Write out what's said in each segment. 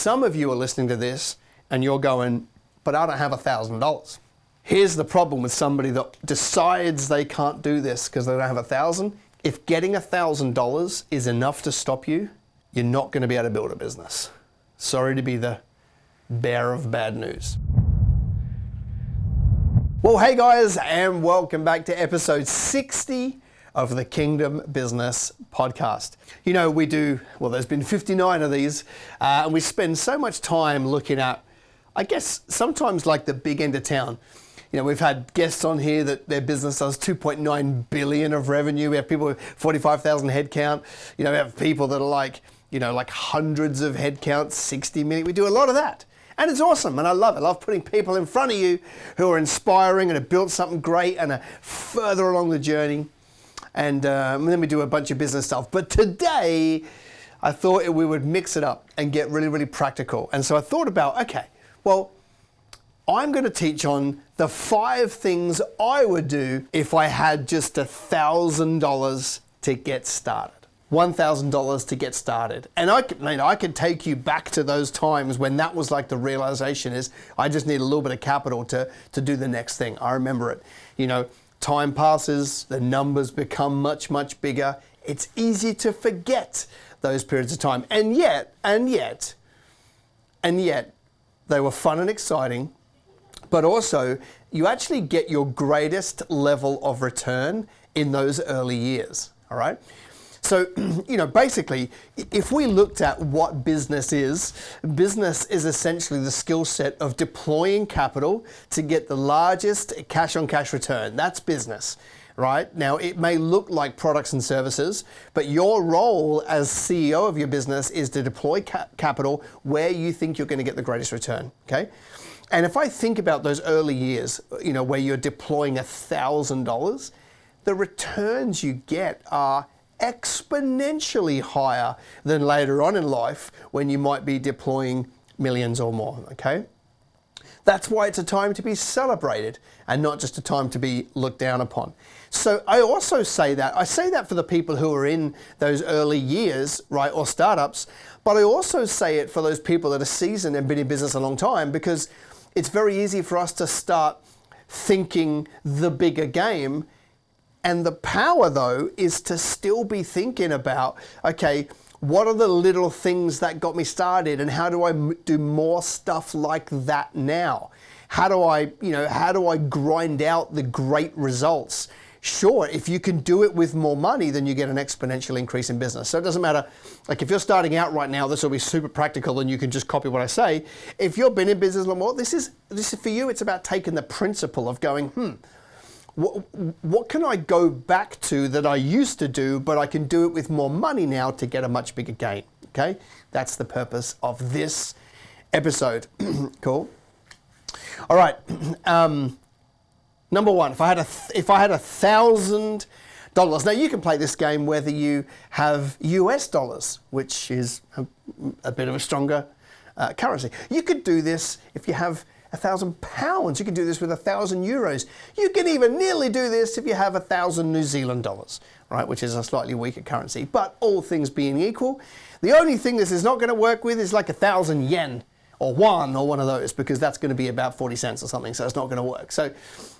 some of you are listening to this and you're going, but I don't have $1,000. Here's the problem with somebody that decides they can't do this because they don't have 1,000. If getting $1,000 is enough to stop you, you're not going to be able to build a business. Sorry to be the bearer of bad news. Well, hey guys, and welcome back to episode 60 of the Kingdom Business Podcast. You know, there's been 59 of these, and we spend so much time looking at, I guess, sometimes like the big end of town. You know, we've had guests on here that their business does 2.9 billion of revenue. We have people with 45,000 headcount. You know, we have people that are like hundreds of headcount, 60 million. We do a lot of that. And it's awesome, and I love it. I love putting people in front of you who are inspiring and have built something great and are further along the journey. And then we do a bunch of business stuff. But today, I thought we would mix it up and get really, really practical. And so I thought about, okay, well, I'm going to teach on the 5 things I would do if I had just $1,000 to get started. $1,000 to get started. And I could take you back to those times when that was like the realization is I just need a little bit of capital to do the next thing. I remember it. You know, time passes, the numbers become much, much bigger. It's easy to forget those periods of time. And yet, they were fun and exciting. But also, you actually get your greatest level of return in those early years, all right? So, you know, basically, if we looked at what business is essentially the skill set of deploying capital to get the largest cash-on-cash return. That's business, right? Now, it may look like products and services, but your role as CEO of your business is to deploy capital where you think you're going to get the greatest return, okay? And if I think about those early years, you know, where you're deploying $1,000, the returns you get are exponentially higher than later on in life when you might be deploying millions or more, okay? That's why it's a time to be celebrated and not just a time to be looked down upon. So I also say that for the people who are in those early years, right, or startups, but I also say it for those people that are seasoned and been in business a long time, because it's very easy for us to start thinking the bigger game. And the power, though, is to still be thinking about, okay, what are the little things that got me started and how do I do more stuff like that now? How do I grind out the great results? Sure, if you can do it with more money, then you get an exponential increase in business. So it doesn't matter, like if you're starting out right now, this will be super practical and you can just copy what I say. If you've been in business a lot more, this is for you, it's about taking the principle of going, what can I go back to that I used to do, but I can do it with more money now to get a much bigger gain, okay? That's the purpose of this episode. Cool. All right. Number one, if I had $1,000, now you can play this game whether you have US dollars, which is a bit of a stronger currency. You could do this if you have 1,000 pounds. You can do this with 1,000 euros. You can even nearly do this if you have 1,000 New Zealand dollars, right, which is a slightly weaker currency. But all things being equal, the only thing this is not going to work with is like 1,000 yen or one of those, because that's going to be about 40 cents or something, so it's not going to work. So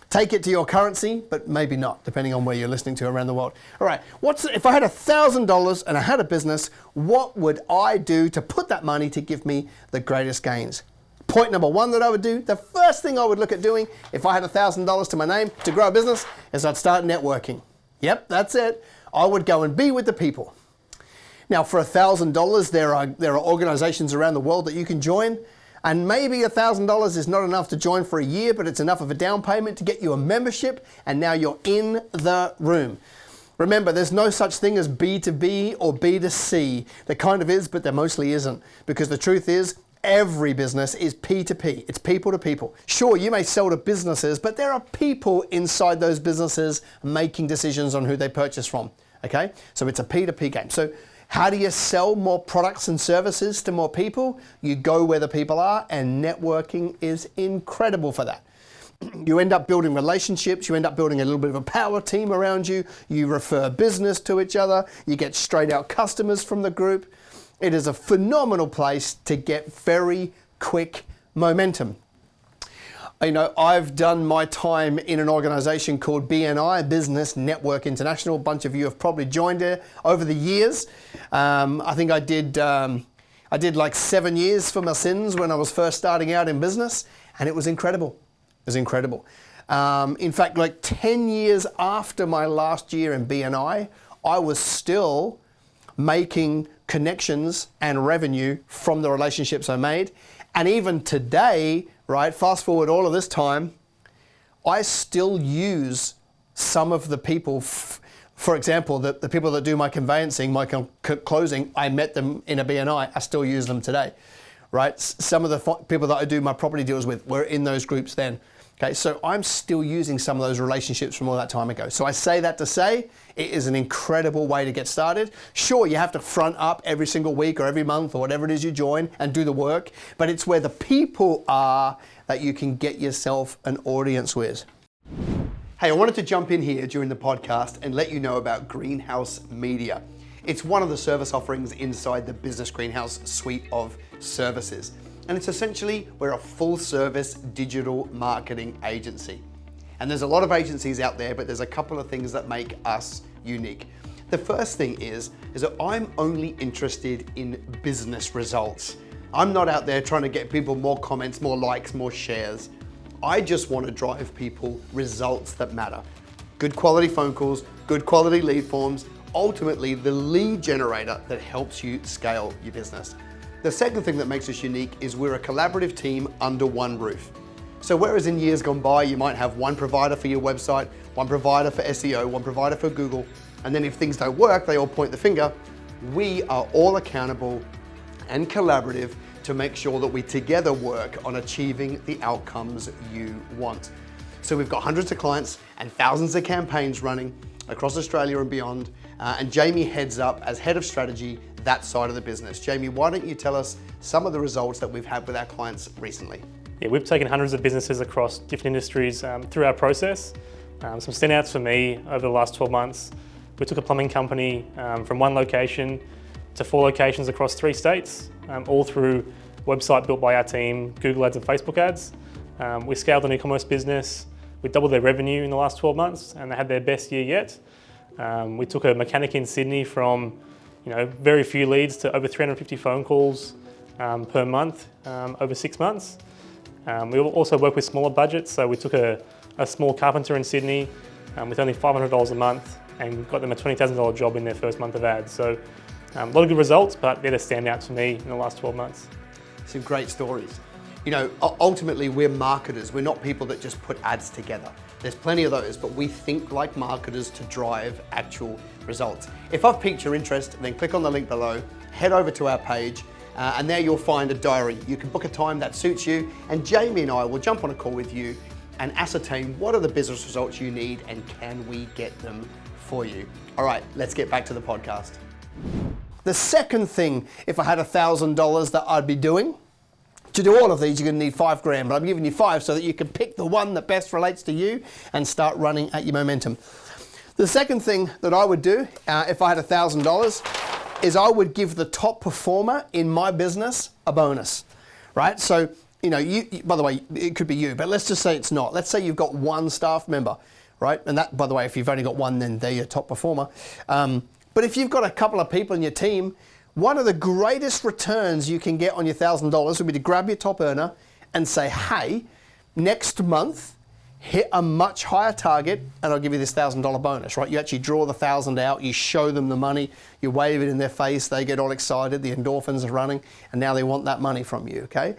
take it to your currency, but maybe not, depending on where you're listening to around the world. All right, if I had $1,000 and I had a business, what would I do to put that money to give me the greatest gains? Point number one that I would do, the first thing I would look at doing if I had $1,000 to my name to grow a business is I'd start networking. Yep, that's it. I would go and be with the people. Now for $1,000, there are organizations around the world that you can join, and maybe $1,000 is not enough to join for a year, but it's enough of a down payment to get you a membership, and now you're in the room. Remember, there's no such thing as B2B or B2C. There kind of is, but there mostly isn't, because the truth is, every business is P2P. It's people to people. Sure, you may sell to businesses, but there are people inside those businesses making decisions on who they purchase from, okay? So it's a P2P game. So how do you sell more products and services to more people? You go where the people are, and networking is incredible for that. You end up building relationships, you end up building a little bit of a power team around you, you refer business to each other, you get straight out customers from the group. It is a phenomenal place to get very quick momentum. You know, I've done my time in an organization called BNI, Business Network International. A bunch of you have probably joined it over the years. I think I did like 7 years for my sins when I was first starting out in business, and it was incredible. It was incredible. In fact, like 10 years after my last year in BNI, I was still making connections and revenue from the relationships I made. And even today, right, fast forward all of this time, I still use some of the people, for example, the people that do my conveyancing, my closing, I met them in a BNI, I still use them today, right? Some of the people that I do my property deals with were in those groups then. Okay, so I'm still using some of those relationships from all that time ago. So I say that to say it is an incredible way to get started. Sure, you have to front up every single week or every month or whatever it is you join and do the work, but it's where the people are that you can get yourself an audience with. Hey, I wanted to jump in here during the podcast and let you know about Greenhouse Media. It's one of the service offerings inside the Business Greenhouse suite of services. And it's essentially, we're a full service digital marketing agency. And there's a lot of agencies out there, but there's a couple of things that make us unique. The first thing is that I'm only interested in business results. I'm not out there trying to get people more comments, more likes, more shares. I just want to drive people results that matter. Good quality phone calls, good quality lead forms, ultimately the lead generator that helps you scale your business. The second thing that makes us unique is we're a collaborative team under one roof. So whereas in years gone by, you might have one provider for your website, one provider for SEO, one provider for Google, and then if things don't work, they all point the finger, we are all accountable and collaborative to make sure that we together work on achieving the outcomes you want. So we've got hundreds of clients and thousands of campaigns running across Australia and beyond, and Jamie heads up as head of strategy that side of the business. Jamie, why don't you tell us some of the results that we've had with our clients recently? Yeah, we've taken hundreds of businesses across different industries through our process. Some standouts for me over the last 12 months, we took a plumbing company from one location to 4 locations across 3 states, all through a website built by our team, Google Ads and Facebook Ads. We scaled an e-commerce business. We doubled their revenue in the last 12 months and they had their best year yet. We took a mechanic in Sydney from very few leads to over 350 phone calls per month over 6 months. We also work with smaller budgets, so we took a small carpenter in Sydney with only $500 a month and got them a $20,000 job in their first month of ads. So a lot of good results, but they're the standouts for me in the last 12 months. Some great stories. Ultimately we're marketers. We're not people that just put ads together. There's plenty of those, but we think like marketers to drive actual results. If I've piqued your interest, then click on the link below, head over to our page, and there you'll find a diary. You can book a time that suits you, and Jamie and I will jump on a call with you and ascertain what are the business results you need and can we get them for you. All right, let's get back to the podcast. The second thing, if I had $1,000 that I'd be doing, to do all of these, you're going to need $5,000, but I'm giving you 5 so that you can pick the one that best relates to you and start running at your momentum. The second thing that I would do if I had $1,000 is I would give the top performer in my business a bonus, right? So, you, by the way, it could be you, but let's just say it's not. Let's say you've got one staff member, right? And that, by the way, if you've only got one, then they're your top performer. But if you've got a couple of people in your team, one of the greatest returns you can get on your $1,000 would be to grab your top earner and say, hey, next month, hit a much higher target and I'll give you this $1,000 bonus, right? You actually draw the 1,000 out, you show them the money, you wave it in their face, they get all excited, the endorphins are running, and now they want that money from you, okay?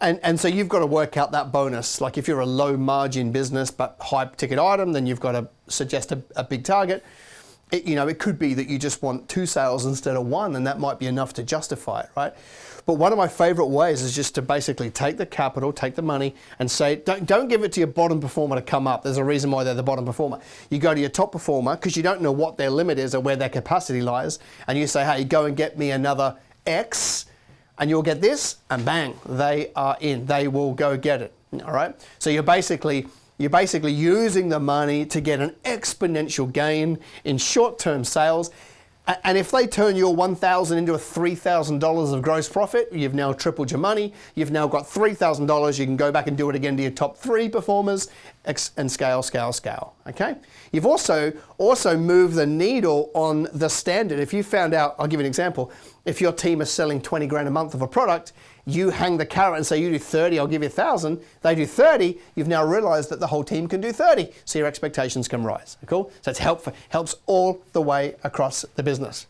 And so you've got to work out that bonus. Like if you're a low margin business but high ticket item, then you've got to suggest a big target. It could be that you just want 2 sales instead of 1, and that might be enough to justify it, right? But one of my favorite ways is just to basically take the capital, take the money, and say, don't give it to your bottom performer to come up. There's a reason why they're the bottom performer. You go to your top performer, because you don't know what their limit is or where their capacity lies, and you say, hey, go and get me another X, and you'll get this, and bang, they are in. They will go get it, all right? So you're basically using the money to get an exponential gain in short-term sales. And if they turn your $1,000 into a $3,000 of gross profit, you've now tripled your money. You've now got $3,000. You can go back and do it again to your top 3 performers and scale, scale, scale. Okay? You've also moved the needle on the standard. If you found out, I'll give you an example. If your team is selling 20 grand a month of a product, you hang the carrot and say, you do 30, I'll give you 1,000. They do 30. You've now realized that the whole team can do 30. So your expectations can rise. Cool? So it's helps all the way across the business.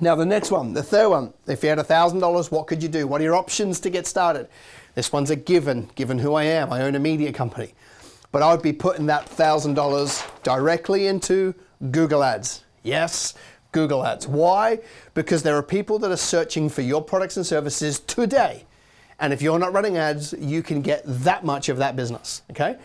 Now the next one, the third one, if you had $1,000, what could you do? What are your options to get started? This one's a given who I am. I own a media company. But I would be putting that $1,000 directly into Google Ads. Yes, Google Ads. Why? Because there are people that are searching for your products and services today. And if you're not running ads, you can get that much of that business, okay?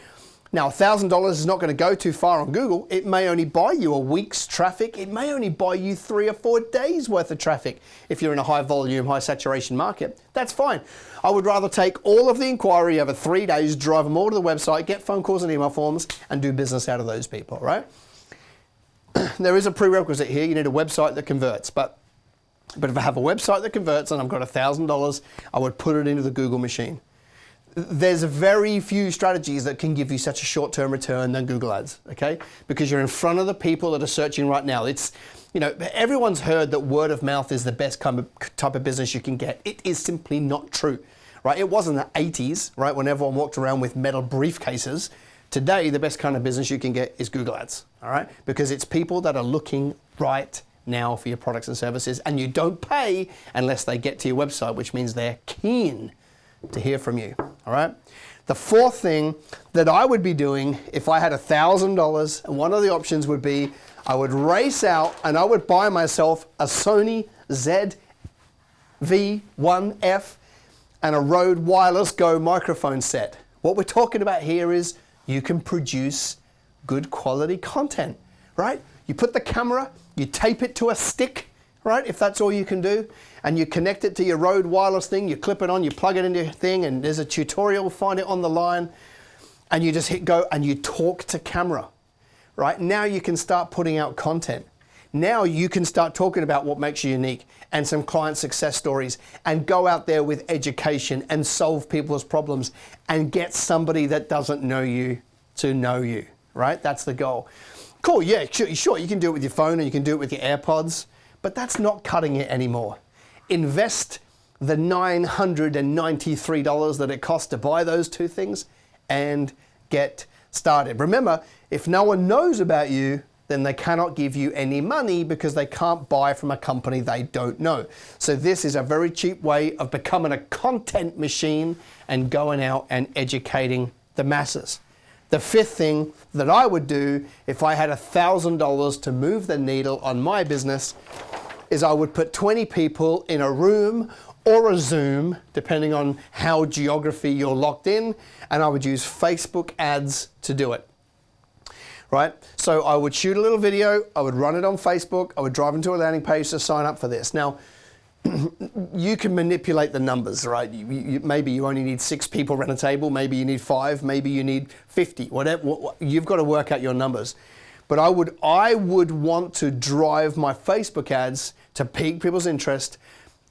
Now, $1,000 is not going to go too far on Google. It may only buy you a week's traffic. It may only buy you 3 or 4 days worth of traffic if you're in a high volume, high saturation market. That's fine. I would rather take all of the inquiry over 3 days, drive them all to the website, get phone calls and email forms, and do business out of those people, right? There is a prerequisite here. You need a website that converts. But if I have a website that converts and I've got $1,000, I would put it into the Google machine. There's very few strategies that can give you such a short-term return than Google Ads, okay? Because you're in front of the people that are searching right now. It's, everyone's heard that word of mouth is the best type of business you can get. It is simply not true, right? It was in the 80s, right, when everyone walked around with metal briefcases. Today, the best kind of business you can get is Google Ads, all right? Because it's people that are looking right now for your products and services, and you don't pay unless they get to your website, which means they're keen to hear from you, all right? The fourth thing that I would be doing if I had $1,000, and one of the options would be I would race out and I would buy myself a Sony ZV-1F and a Rode Wireless Go microphone set. What we're talking about here is you can produce good quality content, right? You put the camera, you tape it to a stick, right? If that's all you can do, and you connect it to your Rode wireless thing, you clip it on, you plug it into your thing, and there's a tutorial, find it on the line, and you just hit go and you talk to camera, right? Now you can start putting out content. Now you can start talking about what makes you unique and some client success stories and go out there with education and solve people's problems and get somebody that doesn't know you to know you, right? That's the goal. Cool, yeah, sure, you can do it with your phone and you can do it with your AirPods, but that's not cutting it anymore. Invest the $993 that it costs to buy those 2 things and get started. Remember, if no one knows about you, then they cannot give you any money because they can't buy from a company they don't know. So this is a very cheap way of becoming a content machine and going out and educating the masses. The fifth thing that I would do if I had $1,000 to move the needle on my business is I would put 20 people in a room or a Zoom, depending on how geography you're locked in, and I would use Facebook ads to do it. Right? So I would shoot a little video, I would run it on Facebook, I would drive them to a landing page to sign up for this. Now, you can manipulate the numbers, right? Maybe you only need 6 people around a table, maybe you need 5, maybe you need 50, whatever. You've got to work out your numbers. But I would want to drive my Facebook ads to pique people's interest.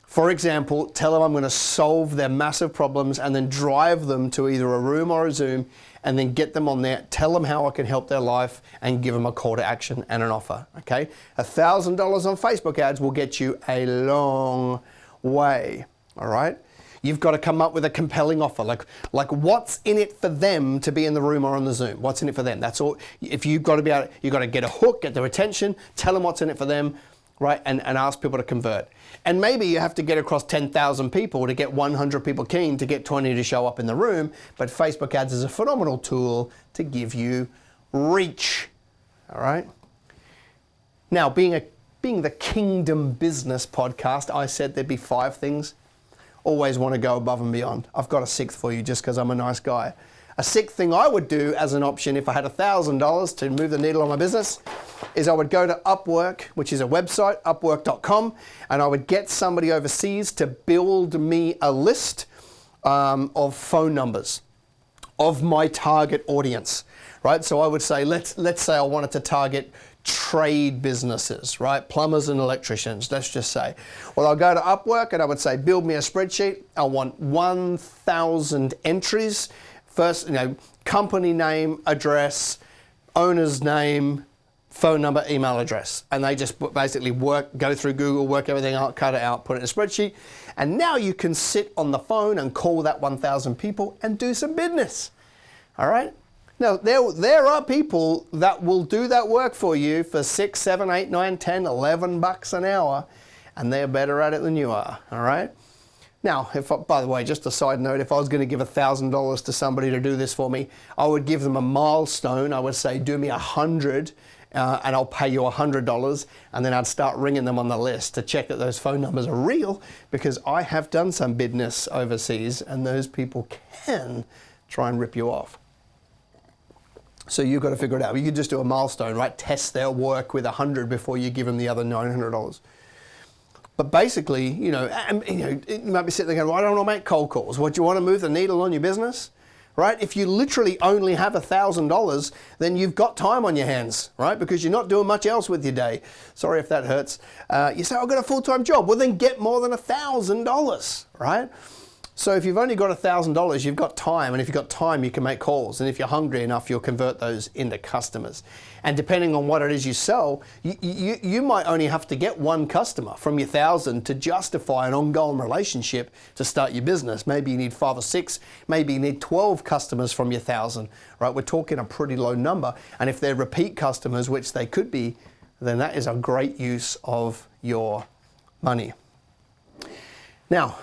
For example, tell them I'm going to solve their massive problems and then drive them to either a room or a Zoom and then get them on there, tell them how I can help their life and give them a call to action and an offer, okay? $1,000 on Facebook ads will get you a long way, all right? You've got to come up with a compelling offer, like what's in it for them to be in the room or on the Zoom? What's in it for them? That's all. If you've got to be able, you've got to get a hook, get their attention, tell them what's in it for them, right? And ask people to convert. And maybe you have to get across 10,000 people to get 100 people keen to get 20 to show up in the room, but Facebook ads is a phenomenal tool to give you reach, all right? Now, being the Kingdom Business podcast, I said there'd be 5 things. Always want to go above and beyond. I've got a 6th for you just because I'm a nice guy. A 6th thing I would do as an option if I had $1,000 to move the needle on my business is I would go to Upwork, which is a website, upwork.com, and I would get somebody overseas to build me a list of phone numbers of my target audience, right? So I would say, let's say I wanted to target trade businesses, right? Plumbers and electricians, let's just say. Well, I'll go to Upwork and I would say, build me a spreadsheet. I want 1,000 entries. First, company name, address, owner's name, phone number, email address. And they just basically go through Google, work everything out, cut it out, put it in a spreadsheet. And now you can sit on the phone and call that 1,000 people and do some business. All right? Now, there are people that will do that work for you for 6, 7, 8, 9, 10, 11 bucks an hour, and they're better at it than you are. All right? Now, by the way, just a side note, if I was going to give $1,000 to somebody to do this for me, I would give them a milestone. I would say, do me 100, and I'll pay you $100. And then I'd start ringing them on the list to check that those phone numbers are real, because I have done some business overseas, and those people can try and rip you off. So you've got to figure it out. You could just do a milestone, right? Test their work with 100 before you give them the other $900. But basically, you might be sitting there going, well, I don't want to make cold calls. What, do you want to move the needle on your business? Right? If you literally only have $1,000, then you've got time on your hands, right? Because you're not doing much else with your day. Sorry if that hurts. You say, I've got a full-time job. Well, then get more than $1,000, right? So if you've only got $1,000, you've got time, and if you've got time, you can make calls, and if you're hungry enough, you'll convert those into customers. And depending on what it is you sell, you might only have to get one customer from your 1,000 to justify an ongoing relationship to start your business. Maybe you need 5 or 6, maybe you need 12 customers from your 1,000, right? We're talking a pretty low number, and if they're repeat customers, which they could be, then that is a great use of your money. Now,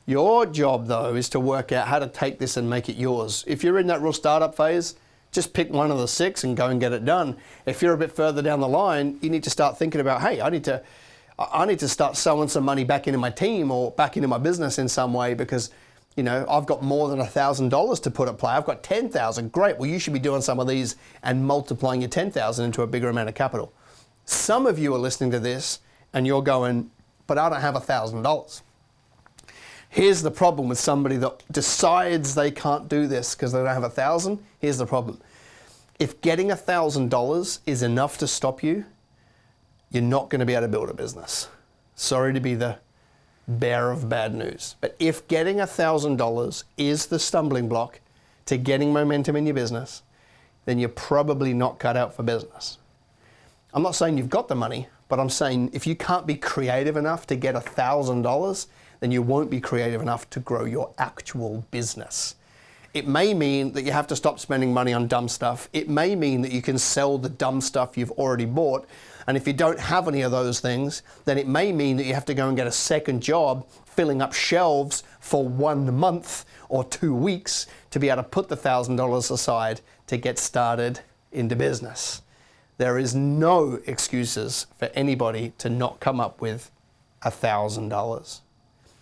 your job, though, is to work out how to take this and make it yours. If you're in that real startup phase, just pick one of the 6 and go and get it done. If you're a bit further down the line, you need to start thinking about, hey, I need to start sewing some money back into my team or back into my business in some way, because I've got more than $1,000 to put at play. I've got 10,000. Great. Well, you should be doing some of these and multiplying your 10,000 into a bigger amount of capital. Some of you are listening to this and you're going, but I don't have $1,000. Here's the problem with somebody that decides they can't do this because they don't have 1,000. Here's the problem. If getting $1,000 is enough to stop you, you're not going to be able to build a business. Sorry to be the bearer of bad news. But if getting $1,000 is the stumbling block to getting momentum in your business, then you're probably not cut out for business. I'm not saying you've got the money, but I'm saying if you can't be creative enough to get $1,000, then you won't be creative enough to grow your actual business. It may mean that you have to stop spending money on dumb stuff. It may mean that you can sell the dumb stuff you've already bought. And if you don't have any of those things, then it may mean that you have to go and get a second job filling up shelves for 1 month or 2 weeks to be able to put the $1,000 aside to get started into business. There is no excuses for anybody to not come up with $1,000.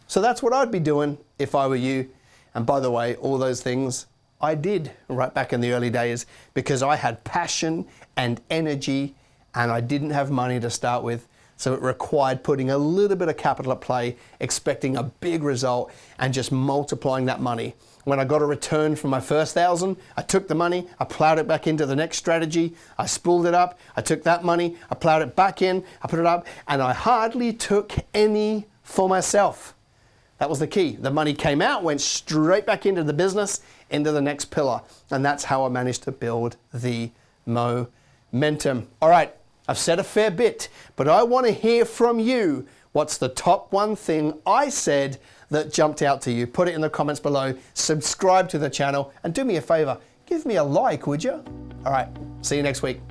So that's what I'd be doing if I were you. And by the way, all those things I did right back in the early days because I had passion and energy and I didn't have money to start with. So it required putting a little bit of capital at play, expecting a big result and just multiplying that money. When I got a return from my first 1,000, I took the money, I plowed it back into the next strategy, I spooled it up, I took that money, I plowed it back in, I put it up, and I hardly took any for myself. That was the key. The money came out, went straight back into the business, into the next pillar. And that's how I managed to build the momentum. All right, I've said a fair bit, but I want to hear from you. What's the top one thing I said that jumped out to you? Put it in the comments below. Subscribe to the channel and do me a favor. Give me a like, would you? All right, see you next week.